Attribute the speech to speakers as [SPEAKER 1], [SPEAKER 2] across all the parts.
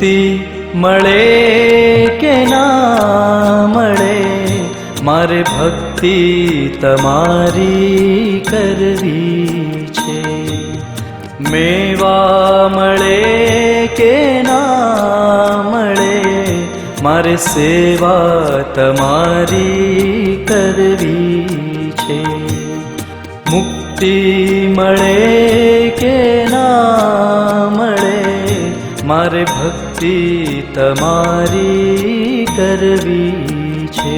[SPEAKER 1] મુક્તિ મળે કે ના મળે, મારે ભક્તિ તમારી કરવી છે. મેવા મળે કે ના મળે, મારે સેવા તમારી કરવી છે. મુક્તિ મળે કે ના મળે, મારે ભક્તિ તમારી કરવી છે.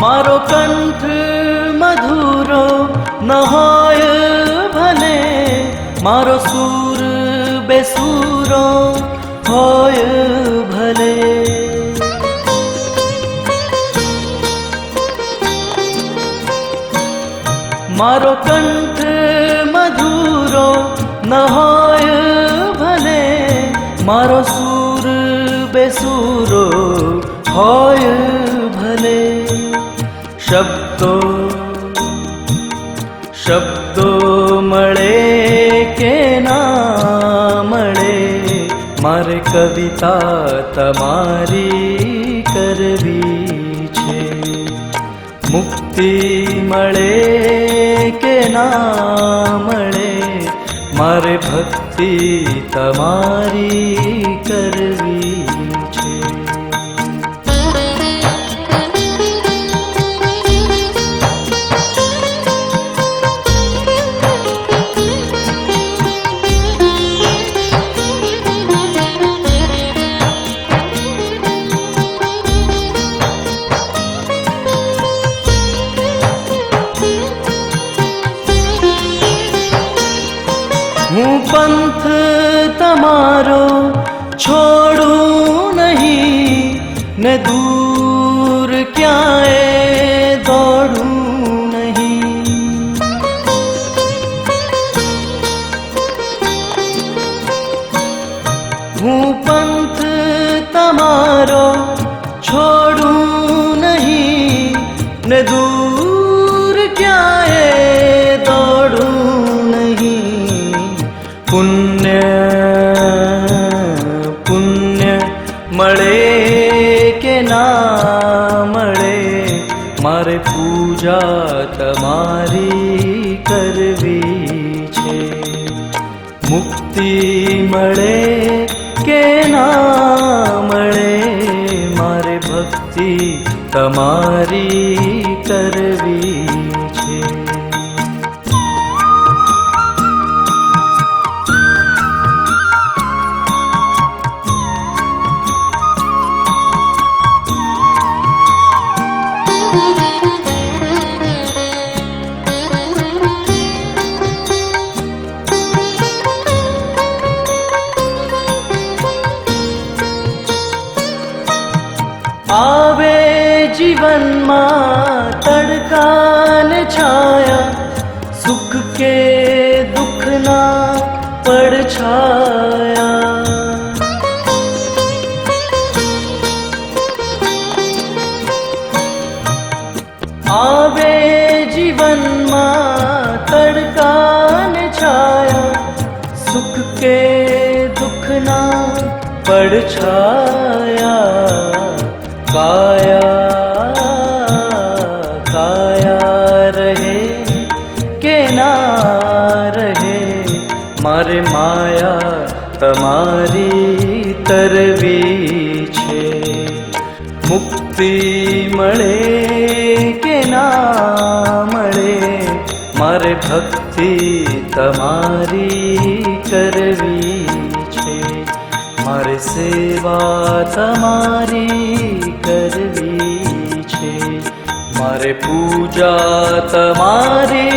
[SPEAKER 1] મારો કંઠ મધુરો ન હોય ભલે, મારો સૂર બેસૂરો હોય ભલે. મારો કંઠ મધુરો ન હોય ભલે, મારો સૂર બેસૂરો હોય ભલે. શબ્દો મળે કે ના મળે, મારે કવિતા તમારી કરવી છે. મુક્તિ મળે કે ના મળે, મારે ભક્તિ તમારી કરવી છે. હું પંથ તમારો છોડું નહીં, ને દૂર ક્યાંય દોડું નહીં. હું પંથ તમારો છોડું નહીં, ને દૂર ક્યાંય દોડું નહીં. પુણ્ય મળે કે ના મળે, મારે પૂજા તમારી કરવી છે. મુક્તિ મળે કે ના મળે, મારે ભક્તિ તમારી કરવી છે. આવે જીવનમાં તડકા ને છાયા, સુખ કે દુઃખના પડછાયા. આવે જીવનમાં તડકા ને છાયા, સુખ કે દુઃખના પડછાયા. કાયા રહે કે ના રહે, મારે માયા તમારી તરવી છે. મુક્તિ મળે કે ના મળે, મારે ભક્તિ તમારી કરવી છે. મારે સેવા તમારી કરવી છે. મારે પૂજા તમારી